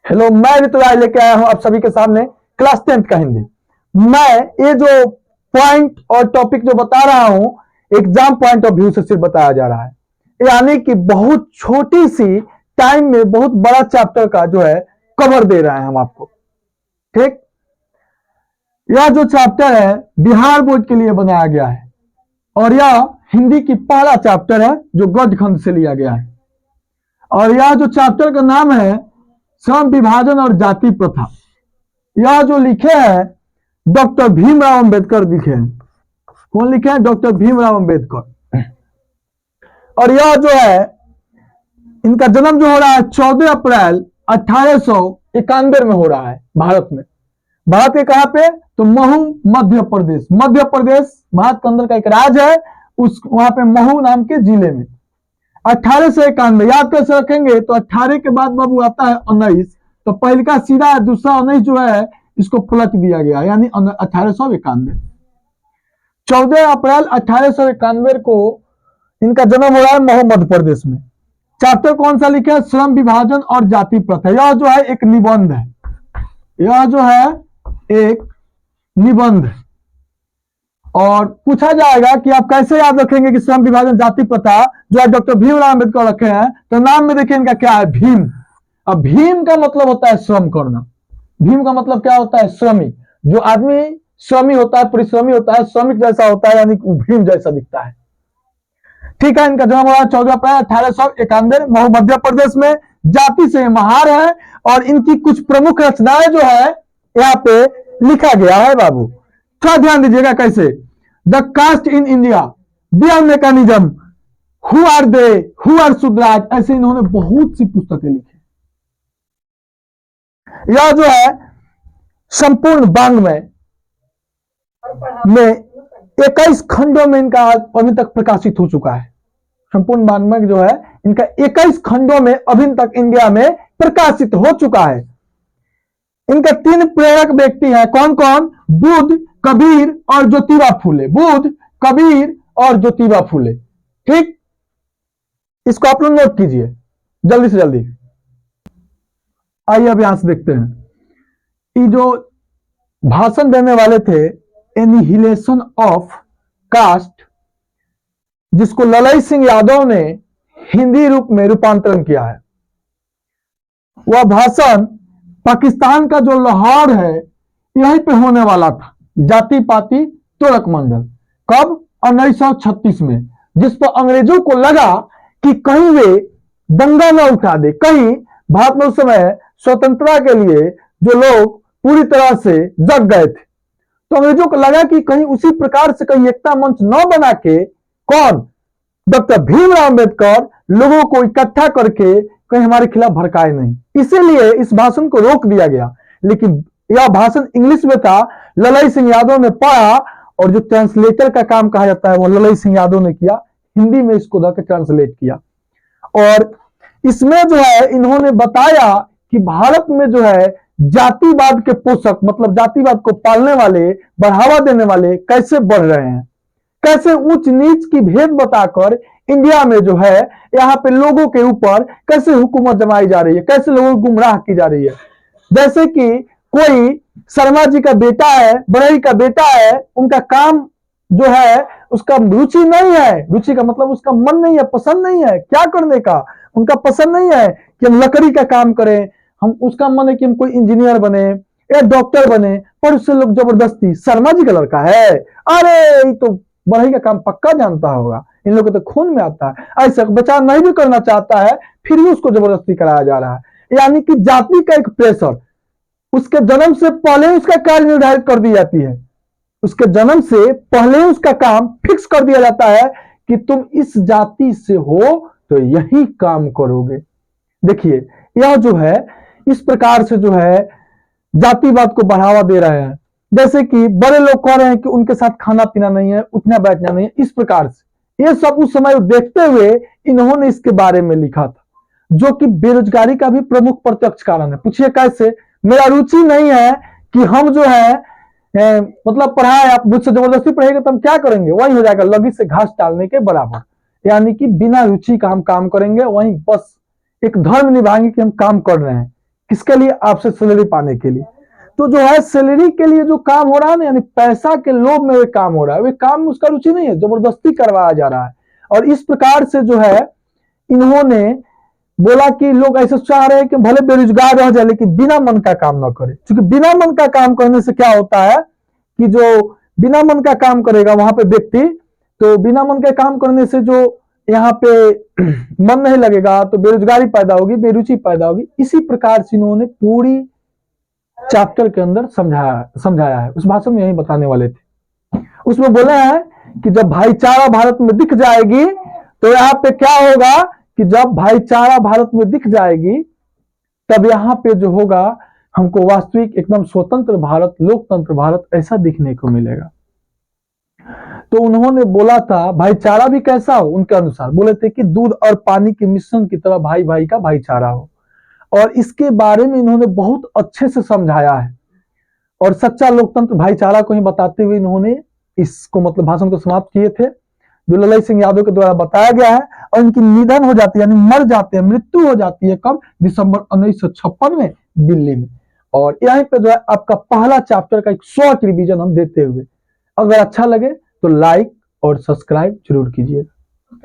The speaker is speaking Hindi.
हेलो, मैं ऋतुराज लेके आया हूं आप सभी के सामने क्लास 10th का हिंदी। मैं ये जो पॉइंट और टॉपिक जो बता रहा हूं, एग्जाम पॉइंट ऑफ व्यू से सिर्फ बताया जा रहा है, यानी कि बहुत छोटी सी टाइम में बहुत बड़ा चैप्टर का जो है कवर दे रहे हैं हम आपको। ठीक, यह जो चैप्टर है बिहार बोर्ड के लिए बनाया गया है और यह हिंदी की पहला चैप्टर है जो गद्य खंड से लिया गया है। और यह जो चैप्टर का नाम है श्रम विभाजन और जाति प्रथा, यह जो लिखे हैं डॉक्टर भीमराव अंबेडकर लिखे हैं। कौन लिखे हैं? डॉक्टर भीमराव अंबेडकर। और यह जो है इनका जन्म जो हो रहा है 14 अप्रैल 1891 में हो रहा है भारत में। भारत के कहां पे? तो महू मध्य प्रदेश। मध्य प्रदेश भारत के अंदर का एक राज्य है, उस वहां पे महू नाम के जिले में 1891। याद कैसे रखेंगे? तो 18 के बाद बाबू आता है 19, तो पहले का सीधा है, दूसरा 19 जो है इसको पलट दिया गया, यानी 1891। 14 अप्रैल 1891 को इनका जन्म हो रहा है महू मध्य प्रदेश में। चैप्टर कौन सा लिखा है? श्रम विभाजन और जाति प्रथा। यह जो है एक निबंध है, यह जो है एक निबंध है। और पूछा जाएगा कि आप कैसे याद रखेंगे कि श्रम विभाजन जाति प्रथा जो है डॉक्टर भीमराव अंबेडकर रखे हैं, तो नाम में देखिए इनका क्या है? भीम। अब भीम का मतलब होता है श्रम करना। भीम का मतलब क्या होता है? श्रमिक। जो आदमी श्रमी होता है, परिश्रमी होता है, श्रमिक जैसा होता है, यानी भीम जैसा दिखता है। ठीक है, इनका जन्म हुआ 14 अप्रैल 1891 महू मध्य प्रदेश में। जाति से महार है और इनकी कुछ प्रमुख रचनाएं जो है यहाँ पे लिखा गया है बाबू। थोड़ा ध्यान दीजिएगा कैसे। The caste in India, their mechanism, who are they, who are Shudras, ऐसे इन्होंने बहुत सी पुस्तकें लिखी। यह जो है संपूर्ण वाङ्मय में 21 खंडों में इनका अभी तक प्रकाशित हो चुका है। संपूर्ण वाङ्मय जो है इनका 21 खंडों में अभी तक इंडिया में प्रकाशित हो चुका है। इनका 3 प्रेरक व्यक्ति हैं। कौन कौन? बुद्ध, कबीर और ज्योतिबा फूले। बुद्ध, कबीर और ज्योतिबा फूले। ठीक, इसको आप लोग नोट कीजिए जल्दी से जल्दी। आइए अब यहां से देखते हैं। ये जो भाषण देने वाले थे एनिहिलेशन ऑफ कास्ट, जिसको ललई सिंह यादव ने हिंदी रूप में रूपांतरण किया है, वह भाषण पाकिस्तान का जो लाहौर है यहीं पे होने वाला था, जाति पाति तोड़क मंडल। कब? 1936 में, जिस पर अंग्रेजों को लगा कि कहीं वे दंगा न उठा दे। कहीं भारत में उस समय स्वतंत्रता के लिए जो लोग पूरी तरह से जग गए थे, तो अंग्रेजों को लगा कि कहीं उसी प्रकार से कहीं एकता मंच न बना के कौन? डॉक्टर भीमराव अंबेडकर लोगों को इकट्ठा करके कहीं हमारे खिलाफ भड़काए नहीं। इसीलिए इस भाषण को रोक दिया गया। लेकिन यह भाषण इंग्लिश में था, ललई सिंह यादव ने पढ़ा और जो ट्रांसलेटर का काम कहा जाता है वो ललई सिंह यादव ने किया, हिंदी में इसको जाकर ट्रांसलेट किया। और इसमें जो है इन्होंने बताया कि भारत में जो है जातिवाद के पोषक, मतलब जातिवाद को पालने वाले, बढ़ावा देने वाले कैसे बढ़ रहे हैं, कैसे उच्च नीच की भेद बताकर इंडिया में जो है यहाँ पे लोगों के ऊपर कैसे हुकूमत जमाई जा रही है, कैसे लोगों को गुमराह की जा रही है। जैसे कि कोई शर्मा जी का बेटा है, बड़ई का बेटा है, उनका काम जो है उसका रुचि नहीं है, रुचि का मतलब उसका मन नहीं है, पसंद नहीं है क्या करने का, उनका पसंद नहीं है कि हम लकड़ी का काम करें, हम उसका मन है कि हम कोई इंजीनियर बने या डॉक्टर बने, पर उससे लोग जबरदस्ती, शर्मा जी का लड़का है, अरे तो बढ़ई का काम पक्का जानता होगा, इन लोगों के तो खून में आता है, ऐसा बच्चा नहीं भी करना चाहता है फिर भी उसको जबरदस्ती कराया जा रहा है। यानी कि जाति का एक प्रेशर उसके जन्म से पहले उसका कार्य निर्धारित कर दी जाती है, उसके जन्म से पहले उसका काम फिक्स कर दिया जाता है कि तुम इस जाति से हो तो यही काम करोगे। देखिए यह जो है इस प्रकार से जो है जातिवाद को बढ़ावा दे रहे हैं। जैसे कि बड़े लोग कह रहे हैं कि उनके साथ खाना पीना नहीं है, उठना बैठना नहीं है, इस प्रकार से ये सब उस समय देखते हुए इन्होंने इसके बारे में लिखा था, जो कि बेरोजगारी का भी प्रमुख प्रत्यक्ष कारण है। पूछिए कैसे? मेरा रुचि नहीं है कि हम जो है मतलब पढ़ाए, आप मुझसे जबरदस्ती पढ़ेंगे तो हम क्या करेंगे? वही हो जाएगा लगी से घास डालने के बराबर। यानी कि बिना रुचि का हम काम करेंगे, वही बस एक धर्म निभाएंगे कि हम काम कर रहे हैं, किसके लिए? आपसे सैलरी पाने के लिए। तो जो है सैलरी के लिए जो काम हो रहा है ना, यानी पैसा के लोभ में वे काम हो रहा है, वे काम में उसका रुचि नहीं है, जबरदस्ती करवाया जा रहा है। और इस प्रकार से जो है इन्होंने बोला कि लोग ऐसे चाह रहे हैं कि भले बेरोजगार रह जाए लेकिन बिना मन का काम ना करे, क्योंकि बिना मन का काम करने से क्या होता है कि जो बिना मन का काम करेगा वहां पे व्यक्ति, तो बिना मन का काम करने से जो यहाँ पे मन नहीं लगेगा तो बेरोजगारी पैदा होगी, बेरुचि पैदा होगी। इसी प्रकार से इन्होंने पूरी चैप्टर के अंदर समझाया है। उस भाषण में यही बताने वाले थे। उसमें बोले हैं कि जब भाईचारा भारत में दिख जाएगी तो यहाँ पे क्या होगा कि जब भाईचारा भारत में दिख जाएगी तब यहाँ पे जो होगा हमको वास्तविक एकदम स्वतंत्र भारत, लोकतंत्र भारत ऐसा दिखने को मिलेगा। तो उन्होंने बोला था भाईचारा भी कैसा हो, उनके अनुसार बोले थे कि दूध और पानी के मिश्रण की तरह भाई भाई का भाईचारा हो। और इसके बारे में इन्होंने बहुत अच्छे से समझाया है। और सच्चा लोकतंत्र भाईचारा को ही बताते हुए इन्होंने इसको मतलब भाषण को समाप्त किए थे, जो ललई सिंह यादव के द्वारा बताया गया है। और इनकी निधन हो जाती है, यानी मर जाते हैं, मृत्यु हो जाती है कब? दिसंबर 1956 में दिल्ली में। और यहीं पे जो है आपका पहला चैप्टर का एक शॉर्ट रिवीजन हम देते हुए, अगर अच्छा लगे तो लाइक और सब्सक्राइब जरूर कीजिएगा।